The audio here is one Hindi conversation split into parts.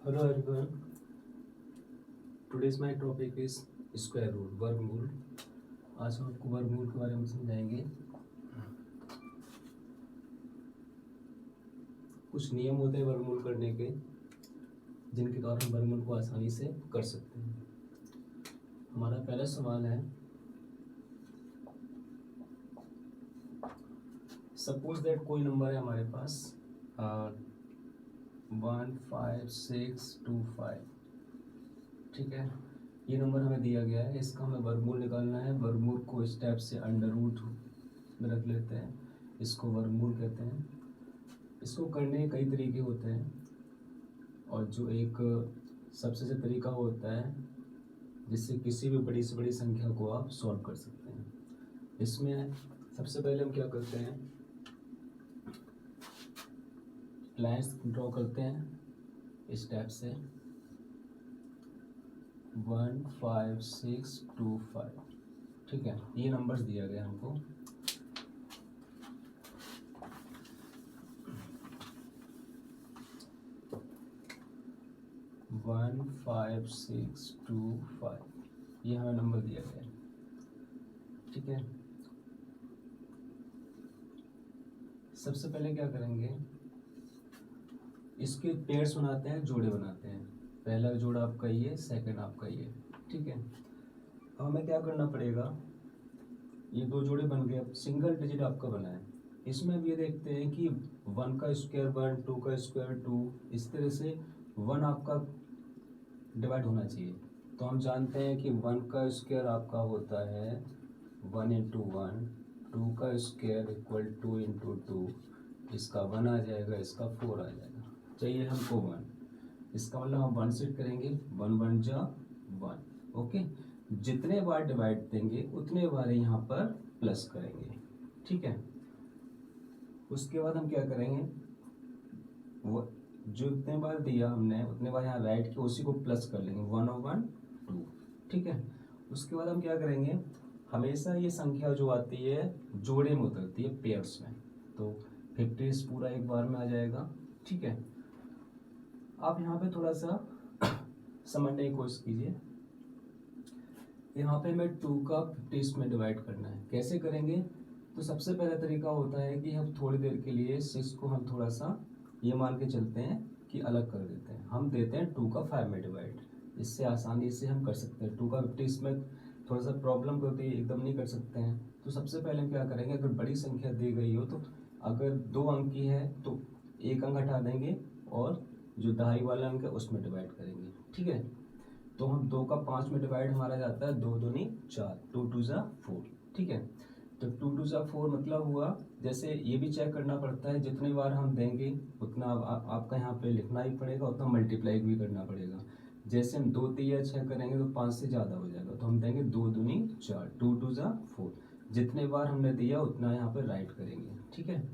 Hello everyone. Today's my topic is square root वर्गमूल. आज हम आपको वर्गमूल के बारे में समझाएंगे. कुछ नियम होते हैं वर्गमूल करने के, जिनके द्वारा हम वर्गमूल को आसानी से कर सकते हैं. हमारा पहला सवाल है, सपोज दैट कोई नंबर है हमारे पास 15625. ठीक है, ये नंबर हमें दिया गया है, इसका हमें वर्गमूल निकालना है. वर्गमूल को स्टेप से अंडर रूट में रख लेते हैं, इसको वर्गमूल कहते हैं. इसको करने के कई तरीके होते हैं, और जो एक सबसे अच्छा तरीका होता है जिससे किसी भी बड़ी से बड़ी संख्या को आप सॉल्व कर सकते हैं. इसमें सबसे पहले हम क्या करते हैं, लाइन्स ड्रॉ करते हैं स्टेप से. 15625. ठीक है, ये नंबर्स दिया गया हमको. वन 5625, ये हमें नंबर दिया गया है. ठीक है, सबसे पहले क्या करेंगे, इसके पेयर्स बनाते हैं, जोड़े बनाते हैं. पहला जोड़ा आपका ये, सेकंड आपका ये. ठीक है, अब हमें क्या करना पड़ेगा, ये दो जोड़े बन गए, अब सिंगल डिजिट आपका बना है. इसमें अब ये देखते हैं कि 1 का स्क्वायर 1, 2 का स्क्वायर 2, इस तरह से 1 आपका डिवाइड होना चाहिए. तो हम जानते हैं कि 1 का स्क्वायर आपका होता है 1 इंटू 1, 2 का स्क्वायर इक्वल 2 इंटू 2, इसका 1 आ जाएगा, इसका 4 आ जाएगा. चाहिए हमको 1, इसका मतलब हम 1 सेट करेंगे, 1 1 जा 1. ओके, जितने बार डिवाइड देंगे उतने बार यहाँ पर प्लस करेंगे. ठीक है, उसके बाद हम क्या करेंगे, वो जो इतने बार दिया हमने उतने बार यहाँ राइट के उसी को प्लस कर लेंगे, 1 और 1 2. ठीक है, उसके बाद हम क्या करेंगे, हमेशा ये संख्या जो आती है जोड़े में उतरती है, पेयर्स में. तो 50 पूरा एक बार में आ जाएगा. ठीक है, आप यहाँ पे थोड़ा सा समझने की कोशिश कीजिए. यहाँ पे हमें 2 का 50 में डिवाइड करना है. कैसे करेंगे, तो सबसे पहला तरीका होता है कि हम थोड़ी देर के लिए 6 को हम थोड़ा सा ये मान के चलते हैं कि अलग कर देते हैं. हम देते हैं 2 का 5 में डिवाइड. इससे आसानी से हम कर सकते हैं. 2 का 50 में थोड़ा सा प्रॉब्लम होती है, एकदम नहीं कर सकते हैं. तो सबसे पहले हम क्या करेंगे, अगर बड़ी संख्या दी गई हो तो अगर 2 अंक की है तो एक अंक हटा देंगे और जो दहाई वाला अंक है उसमें डिवाइड करेंगे. ठीक है, तो हम 2 का 5 में डिवाइड हमारा जाता है 2 दूनी 4, 2 2 जा 4. ठीक है, तो 2 2 जा 4 मतलब हुआ. जैसे ये भी चेक करना पड़ता है, जितने बार हम देंगे उतना आपका यहाँ पे लिखना ही पड़ेगा, उतना मल्टीप्लाई भी करना पड़ेगा. जैसे हम 2 3 6 करेंगे तो 5 से ज़्यादा हो जाएगा, तो हम देंगे 2 दूनी 4, 2 2 जा 4. जितने बार हमने दिया उतना यहाँ पर राइट करेंगे. ठीक है,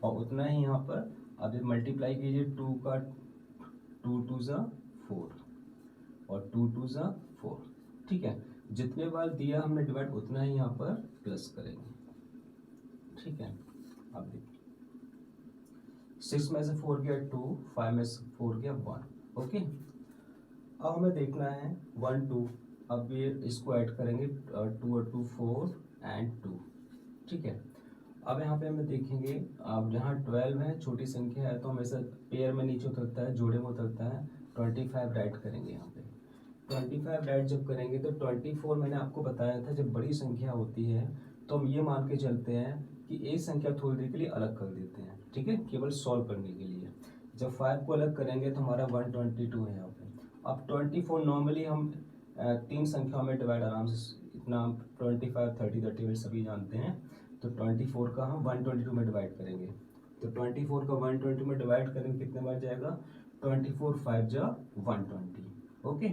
और उतना ही यहाँ पर अब मल्टीप्लाई कीजिए. 2 का 2 2 जा 4 और 2 2 जा 4. ठीक है, जितने बार दिया हमने डिवाइड उतना ही यहाँ पर प्लस करेंगे. ठीक है, अब देखिए 6 में से 4 गया 2, 5 में से 4 गया 1. ओके, अब हमें देखना है 1 2. अब ये इसको ऐड करेंगे, 2 और 2 4 एंड 2. ठीक है, अब यहाँ पे हमें देखेंगे, अब जहाँ 12 है छोटी संख्या है तो हमेशा पेयर में नीचे उतरता है, जोड़े में उतरता है. 25 राइट करेंगे यहाँ पे. 25 राइट जब करेंगे तो 24 मैंने आपको बताया था, जब बड़ी संख्या होती है तो हम ये मान के चलते हैं कि एक संख्या थोड़ी देर के लिए अलग कर देते हैं. ठीक है, केवल सॉल्व करने के लिए. जब 5 को अलग करेंगे तो हमारा 122 है यहाँ पे. अब 24 नॉर्मली हम 3 संख्याओं में डिवाइड आराम से, इतना 25 30 38 सभी जानते हैं. तो 24 का हम 122 में डिवाइड करेंगे. तो 24 का 122 में डिवाइड करेंगे कितने बार जाएगा, 24 5 जा 120. ओके,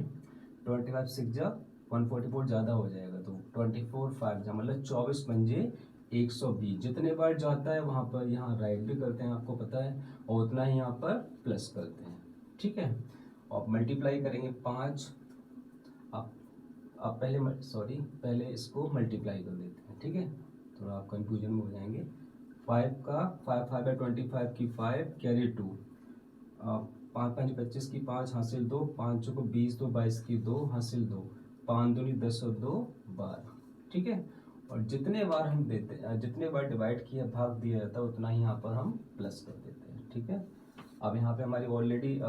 25 6 जा 144 ज़्यादा हो जाएगा, तो 24 5 जा मतलब 24 पंजे 120. जितने बार जाता है वहाँ पर यहाँ राइट भी करते हैं, आपको पता है, और उतना ही यहाँ पर प्लस करते हैं. ठीक है, और मल्टीप्लाई करेंगे 5. आप पहले इसको मल्टीप्लाई कर देते हैं. ठीक है, थोड़ा आप कंफ्यूजन में हो जाएंगे. 5 का 5 5 है 25 की 5 कैरी 2, 5 5 25 की 5 हासिल 2, 5 को 20 2 22 की 2 हासिल 2, 5 दूनी 10 और 2 12। ठीक है, और जितने बार हम देते जितने बार डिवाइड किया भाग दिया जाता है उतना ही यहाँ पर हम प्लस कर देते हैं। ठीक है, अब यहाँ पे हमारी ऑलरेडी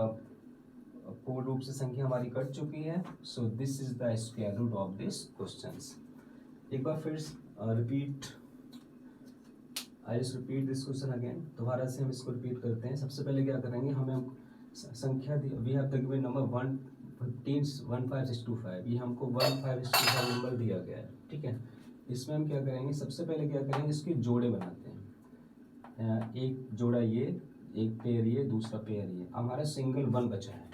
पूर्ण रूप से संख्या हमारी कट चुकी है। So this is the square root of this questions. एक बार फिर repeat, I just repeat this question again. दोबारा से हम इसको रिपीट करते हैं। सबसे पहले क्या करेंगे, हमें संख्या दी, वी हैव गिवन नंबर 1 15 15:5, ये हमको 15:5 नंबर दिया गया है। ठीक है, इसमें हम क्या करेंगे, सबसे पहले क्या करेंगे, इसके जोड़े बनाते हैं। एक जोड़ा ये, एक पेयर ये, दूसरा पेयर ये, हमारा सिंगल 1 बचा है।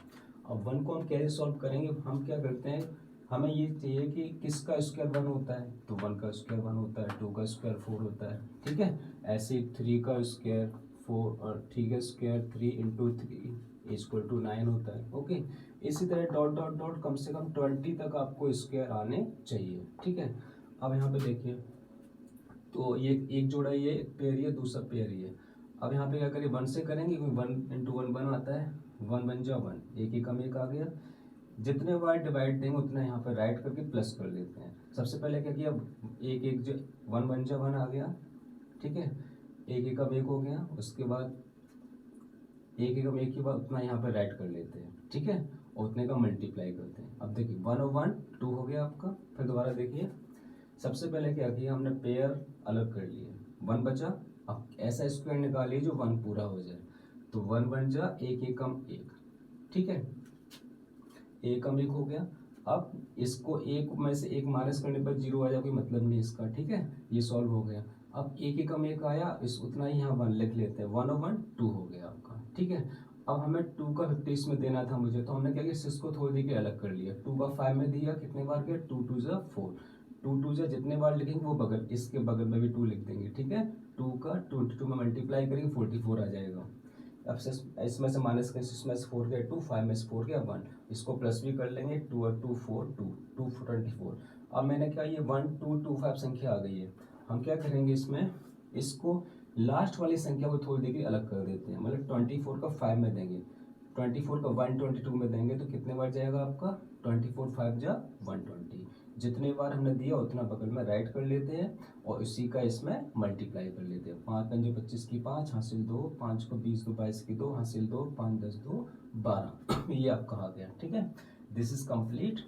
अब 1 को हम कैसे सॉल्व करेंगे, हम क्या करते हैं, हमें ये चाहिए कि किसका स्क्वायर 1 होता है, तो 1 का स्क्वायर 1 होता है, 2 का स्क्वायर 4 होता है। ठीक है, ऐसे 3 का स्क्वायर 4 और 3 का स्क्वायर 3 × 3 = 9 होता है। ओके, इसी तरह डॉट डॉट डॉट कम से कम 20 तक आपको स्क्वायर आने चाहिए। ठीक है, अब यहाँ पे देखिए, तो ये एक जोड़ा ये, एक पेयर ये, दूसरा पेयर ये। अब यहाँ पे क्या करें, 1 से करेंगे क्योंकि 1 × 1 1 आता है, 1 1 जा 1, एक ही कम एक आ गया। जितने बार डिवाइड देंगे उतना यहाँ पर राइट करके प्लस कर देते हैं। सबसे पहले क्या किया, एक एक जो 1 1 जा 1 आ गया। ठीक है, एक एक कम एक हो गया, उसके बाद एक एक कम एक के बाद उतना यहाँ पर राइट कर लेते हैं। ठीक है, और उतने का मल्टीप्लाई करते हैं। अब देखिए 1 और 1 2 हो गया आपका। फिर दोबारा देखिए, सबसे पहले क्या किया, हमने पेयर अलग कर लिए, 1 बचा। अब ऐसा स्क्वायर निकालिए जो 1 पूरा हो जाए, तो 1 1 जा एक एक कम एक। ठीक है, एक कम एक हो गया। अब इसको एक में से एक माइनस करने पर 0 आ जाए, कोई मतलब नहीं इसका। ठीक है, ये सॉल्व हो गया। अब एक ही कम एक आया, इस उतना ही यहाँ 1 लिख लेते हैं, 1 और 1 2 हो गया आपका। ठीक है, अब हमें 2 का 50 इसमें देना था मुझे, तो हमने क्या किया, इसको थोड़ी देर के अलग कर लिया। 2 का 5 में दिया, कितने बार किया, 2 2 जा 4, 2 2 जा जितने बार लिखेंगे वो बगल, इसके बगल में भी 2 लिख देंगे। ठीक है, 2 का 22 में मल्टीप्लाई करेंगे 44 आ जाएगा। अब से इसमें से माइनस करें, इसमें से 4 गया 2, 5 में से 4 गया 1, इसको प्लस भी कर लेंगे, 2 और 2 4 2 2 24। अब मैंने क्या, ये 1 2 2 5 संख्या आ गई है। हम क्या करेंगे, इसमें इसको लास्ट वाली संख्या को थोड़ी देर के अलग कर देते हैं, मतलब 24 का 5 में देंगे, 24 का 122 में देंगे, तो कितने बार जाएगा आपका, 24 5 जा 120। जितने बार हमने दिया उतना बगल में राइट कर लेते हैं और इसी का इसमें मल्टीप्लाई कर लेते हैं। 5 5 25 की 5 हासिल 2, 5 को 20 2 22 की 2 हासिल 2, 5 10 2 12 ये आपका आ गया। ठीक है, दिस इज कंप्लीट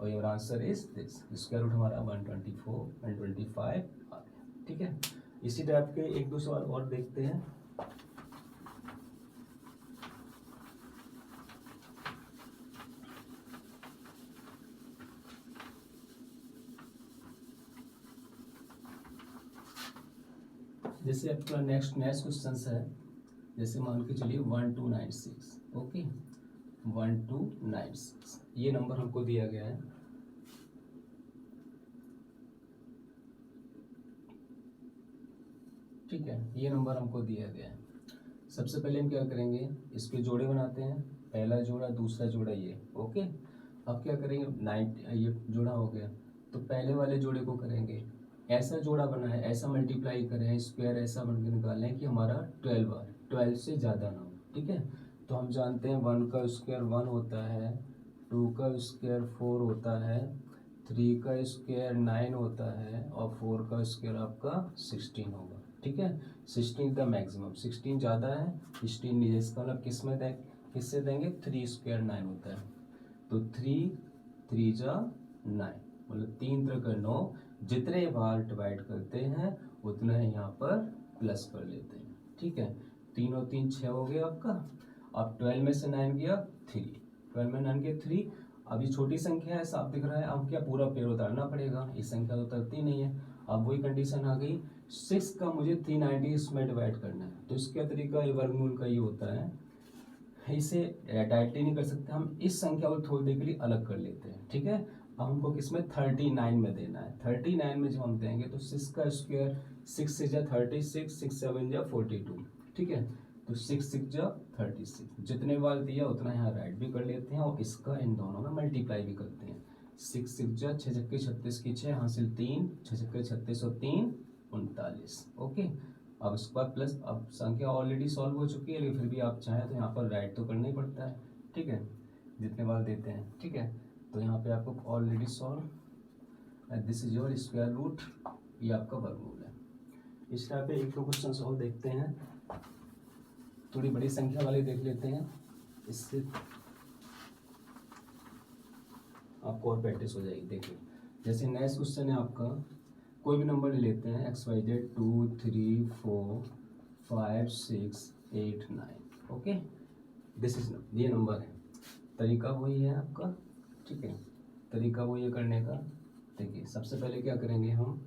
और your answer is this. Square root हमारा 124 125 आ गया। ठीक है, इसी टाइप के एक दो सवाल और देखते हैं। जैसे आपका नेक्स्ट क्वेश्चन है, जैसे मान के चलिए 1296। ओके, 1296 ये नंबर हमको दिया गया है। ठीक है, ये नंबर हमको दिया गया है। सबसे पहले हम क्या करेंगे, इसके जोड़े बनाते हैं, पहला जोड़ा दूसरा जोड़ा ये। ओके, अब क्या करेंगे, 9 ये जोड़ा हो गया, तो पहले वाले जोड़े को करेंगे, ऐसा जोड़ा बना है, ऐसा मल्टीप्लाई करें, स्क्वायर ऐसा बन के निकालें कि हमारा 12 आए, 12 से ज़्यादा ना हो। ठीक है, तो हम जानते हैं 1 का स्क्वायर 1 होता है, 2 का स्क्वायर 4 होता है, 3 का स्क्वायर 9 होता है और 4 का स्क्वायर आपका 16 होगा। ठीक है, 16 द मैक्सिमम, 16 ज़्यादा है, 16 नहीं है, इसका मतलब किससे देंगे, 3 स्क्वायर 9 होता है, तो 3 3 जा 9, मतलब 3 3 9। जितने बार डिवाइड करते हैं उतना ही यहाँ पर प्लस कर लेते हैं। ठीक है, 3 और 3 6 हो गया आपका। अब 12 में से 9 गया 3, 12 में 9 गया 3। अब ये छोटी संख्या है, साफ दिख रहा है, अब क्या पूरा पेड़ उतारना पड़ेगा, इस संख्या तो उतरती नहीं है। अब वही कंडीशन आ गई, 6 का मुझे 390 इसमें डिवाइड करना है, तो इसका तरीका ये वर्गमूल का ये होता है, इसे डायरेक्टली नहीं कर सकते, हम इस संख्या को थोड़ी देर के लिए अलग कर लेते हैं। ठीक है, अब हमको किसमें 39 में देना है, 39 में जब हम देंगे तो 6 का स्क्वायर 6 से जा 36, 6 7 जा 42। ठीक है, तो 6 6 जा 36, जितने बार दिया उतना यहाँ राइट भी कर लेते हैं और इसका इन दोनों में मल्टीप्लाई भी करते हैं। 6 6 जा 6 छक्के 36 की 6 हासिल 3, 6 छक्के 36 और 3 39। ओके, अब उसके बाद प्लस, अब संख्या ऑलरेडी सॉल्व हो चुकी है, लेकिन फिर भी आप चाहें तो यहाँ पर राइट तो करना ही पड़ता है, ठीक है, जितने बार देते हैं, ठीक है। तो यहाँ पे आपको already solve, this is your square root, ये आपका वर्गमूल है। इस टाइप पे एक दो क्वेश्चन और देखते हैं, थोड़ी बड़ी संख्या वाले देख लेते हैं, इससे आपको और प्रैक्टिस हो जाएगी। देखिए जैसे नेक्स्ट क्वेश्चन है आपका, कोई भी नंबर ले लेते हैं, X Y Z 2 3 4 5 6 8 9, okay, this is ये नंबर है। तरीका वही है आपका, ठीक है, तरीका वही है करने का। देखिए सबसे पहले क्या करेंगे हम,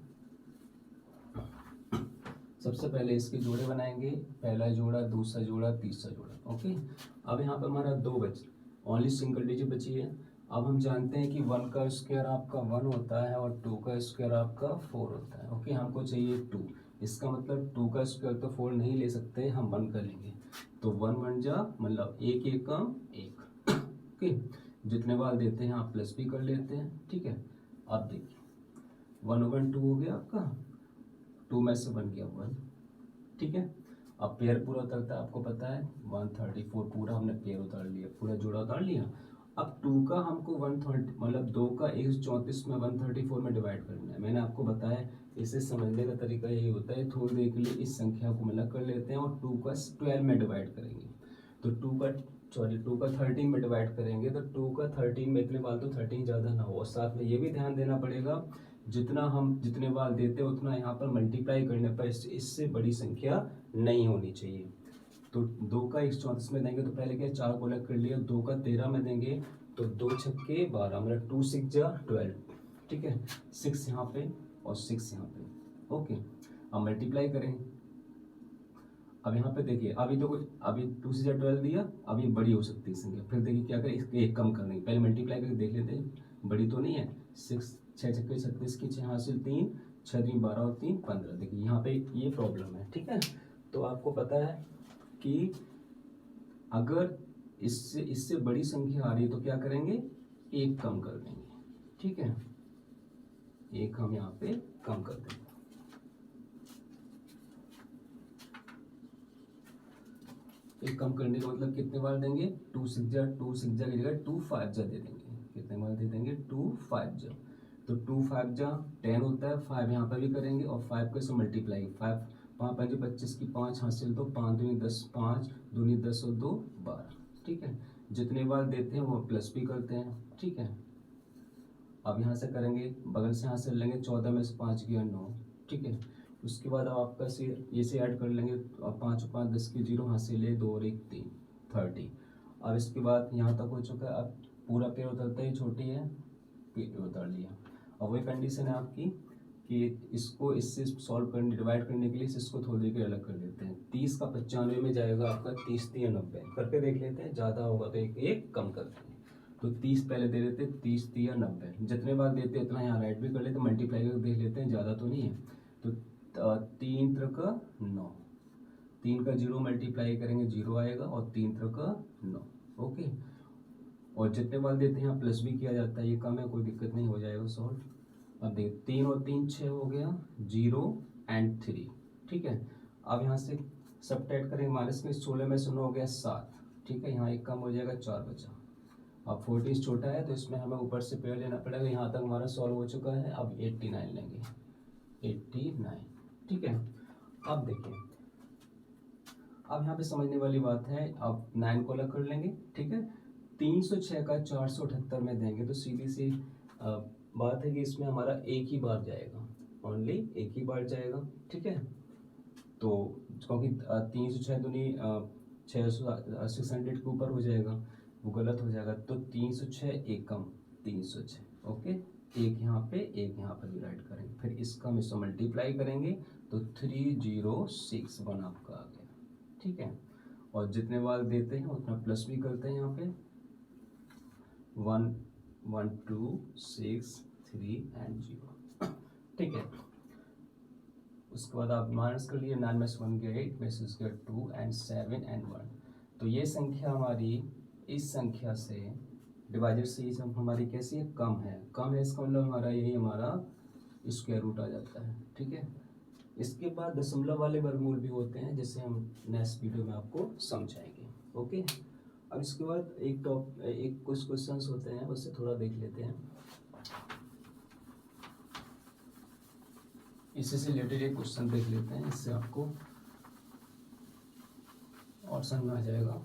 सबसे पहले इसके जोड़े बनाएंगे, पहला जोड़ा, दूसरा जोड़ा, तीसरा जोड़ा, ओके। अब यहाँ पर हमारा 2 बचे, ओनली सिंगल डिजिट बची है। अब हम जानते हैं कि 1 का स्क्वायर आपका 1 होता है और 2 का स्क्वायर आपका 4 होता है, ओके। हमको चाहिए 2, इसका मतलब 2 का स्क्वायर तो 4 नहीं ले सकते, हम 1 कर लेंगे, तो 1 बन जा, मतलब एक एक कम एक, ओके। जितने बार देते हैं आप प्लस भी कर लेते हैं, ठीक है। अब देखिए 1 over 2 हो गया आपका, 2 में से बन गया 1, ठीक है। अब पेयर पूरा उतरता है, आपको पता है 134 पूरा हमने पेयर उतार लिया, पूरा जोड़ा उतार लिया। अब 2 का हमको 130, मतलब 2 का 134 में 134 में डिवाइड करना है। मैंने आपको बताया इसे समझने का तरीका यही होता है, थोड़ी देर के लिए इस संख्या को मतलब कर लेते हैं और 2 का 12 में डिवाइड करेंगे, तो 2 का 13 में डिवाइड करेंगे, तो 2 का 13 में इतने बार तो 13 ज़्यादा ना हो। और साथ में ये भी ध्यान देना पड़ेगा, जितने बार देते हैं उतना यहाँ पर मल्टीप्लाई करने पर इससे बड़ी संख्या नहीं होनी चाहिए। तो 2 का 134 में देंगे तो पहले क्या 4 को अलग कर लिया, 2 का 13 में देंगे तो 2 छक्के 12, मतलब 2 6 जा 12, ठीक है, 6 यहाँ पे और 6 यहाँ पे, ओके। अब मल्टीप्लाई करें, अब यहाँ पे देखिए अभी तो कुछ, अभी 2 से 12 दिया, अब ये बड़ी हो सकती है संख्या, फिर देखिए क्या करें, इसके एक कम कर देंगे, पहले मल्टीप्लाई करके देख लेते हैं, बड़ी तो नहीं है, 6 6 छक्के 36 की 6 हासिल 3 6 3 12 और 3 15, देखिए यहाँ पे ये प्रॉब्लम है, ठीक है। तो आपको पता है कि अगर इससे बड़ी संख्या आ रही है तो क्या करेंगे, एक कम कर देंगे, ठीक है, एक हम यहाँ पे कम कर देंगे। एक कम करने का मतलब कितने बार देंगे, 2 6 जा की जगह 2 5 जा दे देंगे, कितने बार दे देंगे, 2 5 जा, तो 2 5 जा 10 होता है, 5 यहाँ पर भी करेंगे और 5 को इससे मल्टीप्लाई, 5 5 5 25 की 5 हासिल, तो 5 दूनी 10, 5 दूनी 10 और 2 12, ठीक है। जितने बार देते हैं वो प्लस भी करते हैं, ठीक है। अब यहाँ से करेंगे, बगल से यहाँ से लेंगे, 14 में से 5 गया 9, ठीक है। उसके बाद अब आपका ये से ऐड कर लेंगे, अब 5 5 10 की 0 यहाँ से ले, 2 और 1 3 30। अब इसके बाद यहाँ तक हो चुका है, अब पूरा पेड़ उतरता ही छोटी है, पेड़ उतार लिया। अब वही कंडीशन है आपकी कि इसको इससे सॉल्व करने, डिवाइड करने के लिए इसको थोड़ी देर अलग कर लेते हैं। 30 का 95 में जाएगा आपका, 30 3 90 करके देख लेते हैं, ज़्यादा होगा तो एक कम करते हैं। तो 30 पहले दे देते, 30 3 90, जितने बार देते उतना यहाँ राइट भी कर लेते, मल्टीप्लाई करके देख लेते हैं, ज़्यादा तो नहीं है। तो 3 3 9, 3 का 0 मल्टीप्लाई करेंगे 0 आएगा और 3 3 9, ओके। और जितने बार देते हैं यहाँ प्लस भी किया जाता है, ये कम है, कोई दिक्कत नहीं, हो जाएगा सॉल्व। अब देख 3 और 3 6 हो गया, 0 और 3, ठीक है। अब यहाँ से सब्ट्रैक्ट करेंगे, माइनस में 16 में से 9 हो गया 7, ठीक है, यहाँ एक कम हो जाएगा, 4 बचा। अब 14 छोटा है तो इसमें हमें ऊपर से पेड़ लेना पड़ेगा, यहाँ तक हमारा सॉल्व हो चुका है। अब 89 लेंगे, 89, ठीक है। अब देखिए, अब यहाँ पे समझने वाली बात है, अब 9 को अलग कर लेंगे, ठीक है। 306 का 478 में देंगे तो सीधी सी बात है कि इसमें हमारा एक ही बार जाएगा, ओनली एक ही बार जाएगा, ठीक है। तो क्योंकि 306 दूनी 600 के ऊपर हो जाएगा, वो गलत हो जाएगा, तो 306 एक कम 306, ओके। एक यहाँ पे एक यहाँ पर भी राइट करेंगे, फिर इसका हम इससे मल्टीप्लाई करेंगे तो 3061 आपका आ गया, ठीक है। और जितने बार देते हैं उतना प्लस भी करते हैं, यहाँ पे 1 1 2 6 3 एंड 0, ठीक है। उसके बाद आप माइनस कर लिए, 9 में से 1 गया 8 में से उसका 2 एंड 7 एंड 1, तो ये संख्या हमारी इस संख्या से डिवाइडेड से ये हमारी कैसी है, कम है, कम है, इसका मतलब हमारा यही हमारा स्क्वायर रूट आ जाता है, ठीक है। इसके बाद दशमलव वाले वर्गमूल भी होते हैं, जिसे हम नेक्स्ट वीडियो में आपको समझाएंगे। ओके, अब इसके बाद एक कुछ क्वेश्चंस होते हैं, उससे थोड़ा देख लेते हैं। इससे से रिलेटेड एक क्वेश्चन देख लेते हैं, इससे आपको और समझ में आ जाएगा।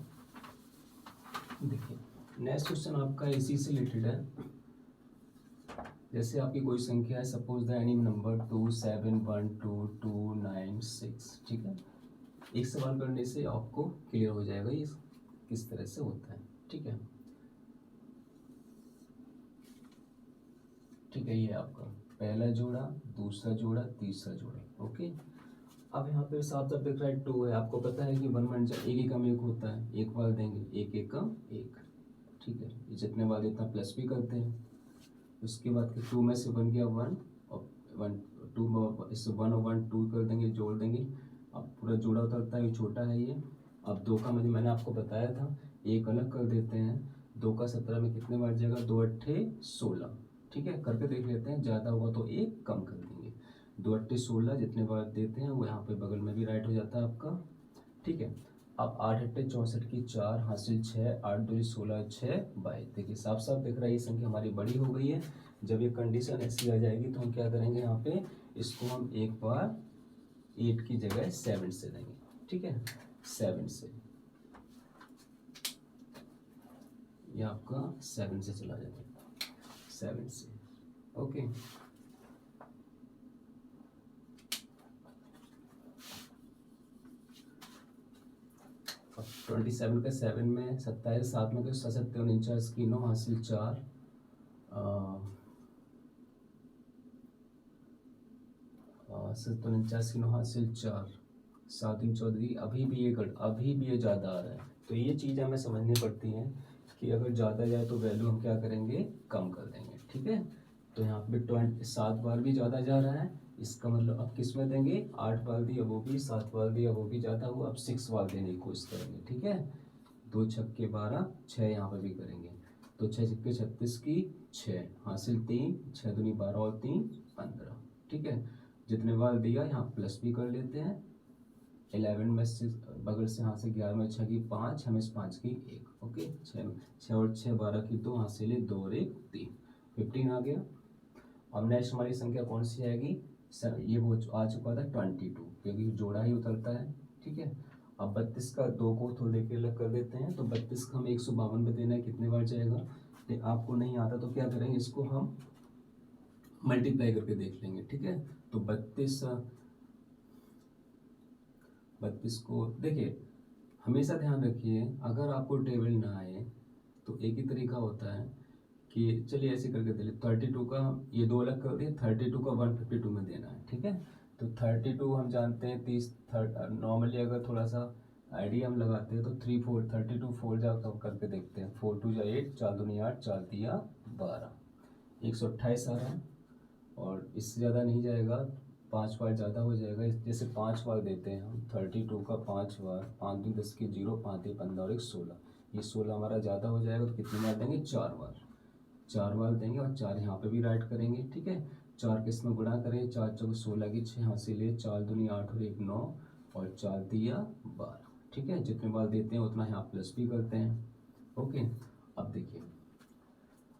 देखिए, नेक्स्ट क्वेश्चन आपका इसी से रिलेटेड है। जैसे आपकी कोई संख्या है, सपोज द एनी नंबर 27122996, ठीक है। एक सवाल करने से आपको क्लियर हो जाएगा ये किस तरह से होता है, ठीक है। ठीक है, ये आपका पहला जोड़ा, दूसरा जोड़ा, तीसरा जोड़ा। ओके, अब यहाँ पे साफ साफ दिख रहा है 2 है। आपको पता है कि 1 1 एक ही कम एक होता है, एक बार देंगे, एक एक कम एक, ठीक है। ये जितने बार इतना प्लस भी करते हैं। उसके बाद 2 में से 1 गया 1 और 1 2 इससे 1 और 1 2 कर देंगे, जोड़ देंगे। अब पूरा जोड़ा उतरता है, ये छोटा है ये। अब 2 का मैंने आपको बताया था, एक अलग कर देते हैं। 2 का 17 में कितने बार जाएगा, 2 8 16, ठीक है। करके देख लेते हैं, ज़्यादा हुआ तो एक कम कर देंगे। 2 8 16 जितने बार देते हैं वो यहाँ पे बगल में भी राइट हो जाता है आपका, ठीक है। अब 8 8 64 की 4 हासिल 6, 8 2 16 6 22। देखिए साफ साफ दिख रहा है ये संख्या हमारी बड़ी हो गई है। जब ये कंडीशन ऐसी आ जाएगी तो हम क्या करेंगे, यहाँ पे इसको हम एक बार 8 की जगह 7 से देंगे, ठीक है। 7 से, ये आपका 7 से चला जाएगा, 7 से। ओके, अब 27 का 7 में 27, 7 में 7 49 की 9 हासिल 4, 49 की 9 हासिल 4, 7 3 14। अभी भी ये ज़्यादा आ रहा है, तो ये चीज़ हमें समझनी पड़ती हैं कि अगर ज़्यादा जाए तो वैल्यू हम क्या करेंगे, कम कर देंगे, ठीक है। तो यहाँ पे 7 बार भी ज़्यादा जा रहा है, इसका मतलब अब किस में देंगे, 8 बार दिया वो भी, 7 बार दिया वो भी ज़्यादा हुआ, अब 6 बार देने की कोशिश करेंगे, ठीक है। 2 छक्के 12, 6 यहाँ पर भी करेंगे। तो 6 छक्के 36 की 6 हासिल 3, 6 दूनी 12 और 3 15, ठीक है। जितने बार दिया यहाँ प्लस भी कर लेते हैं। 11 में से बगल से यहाँ से 11 में 6 की 5, 6 में से 5 की 1, ओके। 6 और 6 12 की 2 हासिल 2 और 1 3, 15 आ गया। अब नेक्स्ट हमारी संख्या कौन सी आएगी, ये वो आ चुका था 22, क्योंकि जोड़ा ही उतरता है, ठीक है। अब 32 का 2 को थोड़ा देख के अलग कर देते हैं। तो 32 का हमें 152 में देना है, कितने बार जाएगा। तो आपको नहीं आता तो क्या करेंगे, इसको हम मल्टीप्लाई करके देख लेंगे, ठीक है। तो 32 को देखिए, हमेशा ध्यान रखिए, अगर आपको टेबल ना आए तो एक ही तरीका होता है कि चलिए ऐसे करके दे 32 का ये 2 अलग कर दिए, 32 का 152 में देना है, ठीक है। तो 32 हम जानते हैं 30, नॉर्मली अगर थोड़ा सा आइडिया हम लगाते हैं तो 3 4 32 4 जा करके देखते हैं। 4 2 जा 8, 4 2 8, 4 3 12, 128 आ रहा है। और इससे ज़्यादा नहीं जाएगा, 5 बार ज़्यादा हो जाएगा। जैसे 5 बार देते हैं हम 32 का 5 बार, 5 दूनी 10 की 0, 5 3 15 और 1 16, ये 16 हमारा ज़्यादा हो जाएगा। तो कितनी बार देंगे, 4 बार, 4 बार देंगे। और 4 यहाँ पे भी राइट करेंगे, ठीक है। 4 किस में गुणा करेंगे, 4 चौक 16 की 6 हासिल 4 दूनी 8 और 1 9 और 4 दिया 12, ठीक है। जितने बार देते हैं उतना यहाँ प्लस भी करते हैं, ओके। अब देखिए,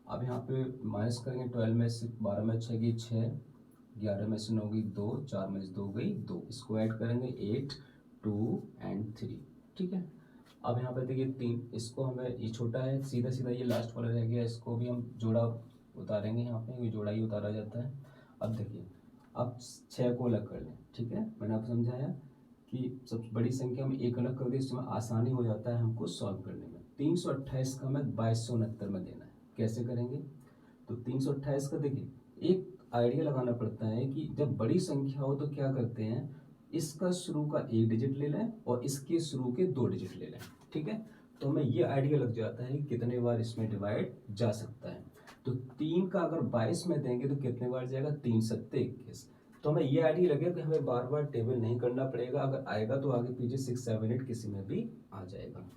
अब यहाँ पे माइनस करेंगे, 12 में से 12 में 6 की 6, 11 में से 9 की 2, 4 में से 2 गई 2, इसको ऐड करेंगे 8 2 एंड 3, ठीक है। अब यहाँ पे देखिए 3, इसको हमें, ये छोटा है, सीधा सीधा ये लास्ट वाला रह गया, इसको भी हम जोड़ा उतारेंगे, यहाँ पे ये जोड़ा ही उतारा जाता है। अब देखिए, अब 6 को अलग कर लें, ठीक है। मैंने आपको समझाया कि सबसे बड़ी संख्या में एक अलग कर दी, इसमें आसानी हो जाता है हमको सॉल्व करने में। 328 का हमें 2269 में देना है, कैसे करेंगे। तो 328 का देखिए, एक आइडिया लगाना पड़ता है कि जब बड़ी संख्या हो तो क्या करते हैं, इसका शुरू का 1 डिजिट ले लें और इसके शुरू के 2 डिजिट ले लें, ठीक है। तो हमें ये आइडिया लग जाता है कि कितने बार इसमें डिवाइड जा सकता है। तो 3 का अगर 22 में देंगे तो कितने बार जाएगा, 3 सत्ते 21। तो हमें ये आइडिया लगे कि हमें बार बार टेबल नहीं करना पड़ेगा, अगर आएगा तो आगे पीछे 6 7 8 किसी में भी आ जाएगा।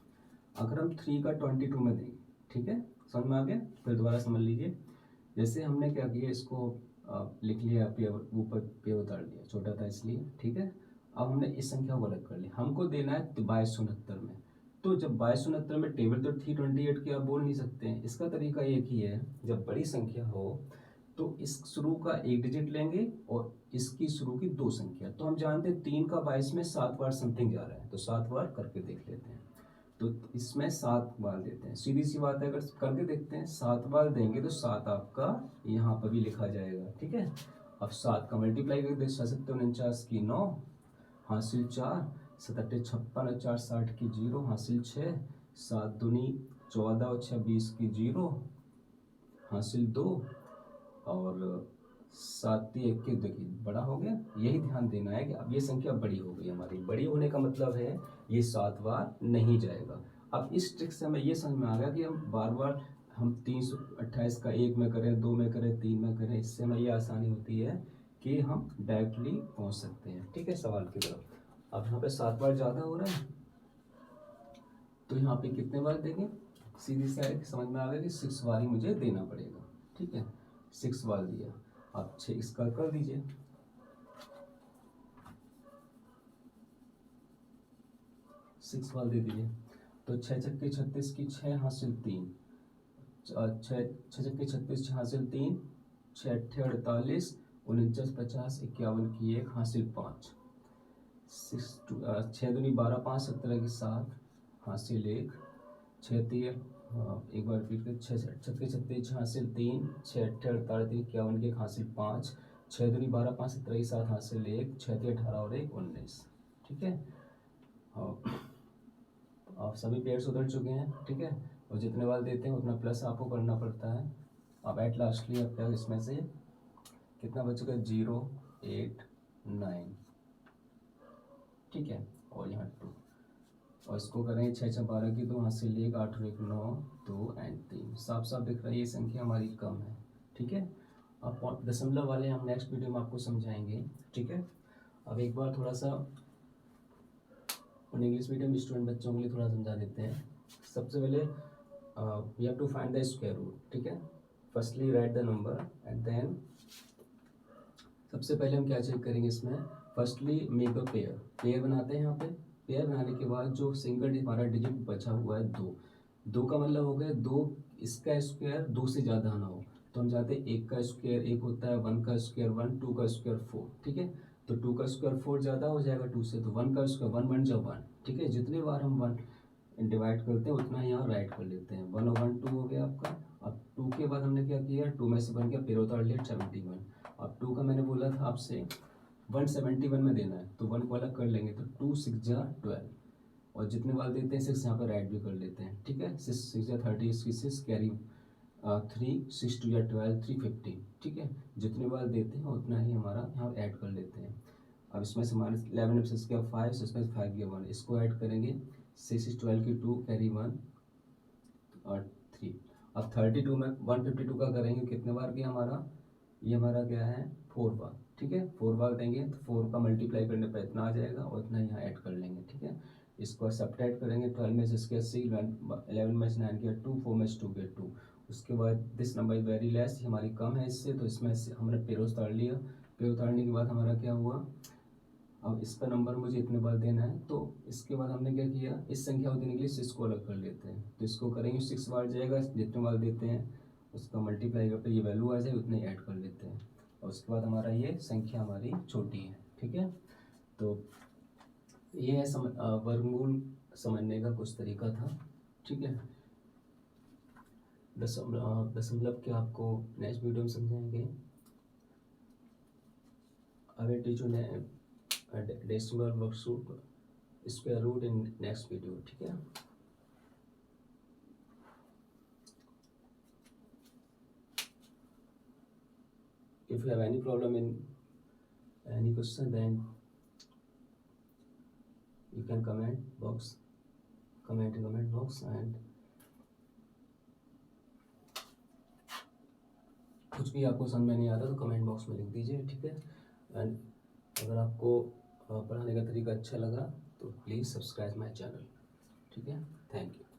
अगर हम 3 का 22 में देंगे, ठीक है, समझ में आ गया। फिर दोबारा समझ लीजिए, जैसे हमने क्या किया, इसको लिख लिया, पे ऊपर पे उतार दिया, छोटा था इसलिए, ठीक है। अब हमने इस संख्या को अलग कर लिया, हमको देना है 2269 में। तो जब 2269 में टेबल तो 328 की आप बोल नहीं सकते हैं, इसका तरीका एक ही है, जब बड़ी संख्या हो तो इस शुरू का एक डिजिट लेंगे और इसकी शुरू की दो संख्या। तो हम जानते हैं 3 का 22 में 7 बार समथिंग जा रहा है, तो 7 बार करके देख लेते हैं। तो इसमें 7 बार देते हैं, सीधी सी बात है, अगर करके देखते हैं 7 बार देंगे तो 7 आपका यहाँ पर भी लिखा जाएगा, ठीक है। अब 7 का मल्टीप्लाई करके 7 की 9 हासिल 4, 7 56 और 4 60 की 0 हासिल 6, 7 दूनी 14 और 6 20 की 0 हासिल 2 और 7 21 देखिए बड़ा हो गया। यही ध्यान देना है कि अब ये संख्या बड़ी हो गई हमारी, बड़ी होने का मतलब है ये 7 बार नहीं जाएगा। अब इस ट्रिक से हमें ये समझ में आ गया कि हम बार बार हम 328 का 1 में करें, 2 में करें, 3 में करें, इससे हमें ये आसानी होती है कि हम डायरेक्टली पहुंच सकते हैं, ठीक है, सवाल की तरफ। अब यहाँ पे 7 बार ज़्यादा हो रहा है, तो यहाँ पे कितने बार देंगे, सीधी सी समझ में आ गया कि 6 बार ही मुझे देना पड़ेगा, ठीक है। 6 बार दिया, आप 6 इसका कर दीजिए, 6 बार दे दीजिए। तो 6 छक्के 36 की 6 हासिल 3, 6 छक्के 36 हासिल 3, 6 अट्ठे 48, 49 50 51 की 1 हासिल 5, 6 दूनी 12 5 17 की 7 हासिल 1, 6 3 एक बार रिपीट कर, 6 छक्के 36 हासिल 3, 6 अट्ठे 48 51 की 1 हासिल 5, 6 दूनी 12 5 17 की 7 हासिल 1, 6 3 18 और 1 19, ठीक है। आप सभी पेयर्स उधर चुके हैं, ठीक है। और जितने बार देते हैं उतना प्लस आपको करना पड़ता है। अब एट लास्टली आपका इसमें से कितना बचेगा, 0 8 9, ठीक है, और यहाँ 2, और इसको करें 6 6 12 की 2 हासिल 1 8 और 1 9 2 एंड 3, साफ साफ दिख रहा है ये संख्या हमारी कम है, ठीक है। अब दशमलव वाले हम नेक्स्ट वीडियो में आपको समझाएंगे, ठीक है। अब एक बार थोड़ा सा उन इंग्लिश मीडियम स्टूडेंट बच्चों के लिए थोड़ा समझा देते हैं। सबसे पहले we have to find the square root, ठीक है। Firstly write the number and then सबसे पहले हम क्या चेक करेंगे इसमें, firstly make the pair, pair बनाते हैं यहाँ पे। पेयर बनाने के बाद जो सिंगल हमारा डिजिट बचा हुआ है 2, 2 का मतलब हो गया 2, इसका स्क्वायर 2 से ज़्यादा ना हो, तो हम चाहते हैं 1 का स्क्वायर 1 होता है, 1 का स्क्वायर 1, 2 का स्क्वायर 4, ठीक है। तो 2 का स्क्वायर 4 ज़्यादा हो जाएगा 2 से, तो 1 का स्क्वायर 1 बन जाए 1, ठीक है। जितने बार हम 1 डिवाइड करते हैं उतना यहाँ राइट कर लेते हैं, 1 और 1 2 हो गया आपका। अब 2 के बाद हमने क्या किया, 2 में से 1 किया, फिर उतार लिया 71। अब 2 का मैंने बोला था आपसे 171 में देना है, तो 1 को अलग कर लेंगे, तो 2 6 जा 12, और जितने बार देते हैं 6 यहाँ पर राइट भी कर लेते हैं, ठीक है। 6 6 जा 30, इसकी 6 कैरी 3, 6 2 या 12 3 15, ठीक है। जितने बार देते हैं उतना ही हमारा यहाँ ऐड कर लेते हैं। अब इसमें से हमारे 11 में 6 गया 5, इसमें 5 गया 1, इसको ऐड करेंगे, 6 6 12 की 2 कैरी 1 और 3। अब 32 में 152 का करेंगे, कितने बार किया हमारा, ये हमारा क्या है 4 बार, ठीक है। 4 बार देंगे तो 4 का मल्टीप्लाई करने पर इतना आ जाएगा और इतना यहाँ ऐड कर लेंगे, ठीक है। इसको सब्ट्रैक्ट करेंगे, 12 में से इसके 80, 11 में से 9 किया 2, 4 में से 2 किया 2। उसके बाद this number is very less, हमारी कम है इससे, तो इसमें से हमने पेड़ उतार लिया। पेड़ उतारने के बाद हमारा क्या हुआ, अब इसका नंबर मुझे इतने बार देना है, तो इसके बाद हमने क्या किया, इस संख्या को देने के लिए 6 को अलग कर लेते हैं, तो इसको करेंगे 6 बार जाएगा, जितने बार देते हैं उसका मल्टीप्लाई करके ये वैल्यू आ जाए उतने ऐड कर लेते हैं, और उसके बाद हमारा ये संख्या हमारी छोटी है, ठीक है। तो ये है वर्गमूल समझने का कुछ तरीका था, ठीक है। दशमलव के आपको नेक्स्ट वीडियो में समझाएंगे। I will teach you decimal worksheet square root in next video, ठीक है। If you have any problem in any question, then you can comment in comment box, and कुछ भी आपको समझ में नहीं आता तो कमेंट बॉक्स में लिख दीजिए, ठीक है। एंड अगर आपको पढ़ाने का तरीका अच्छा लगा तो प्लीज़ सब्सक्राइब माय चैनल, ठीक है। Thank you.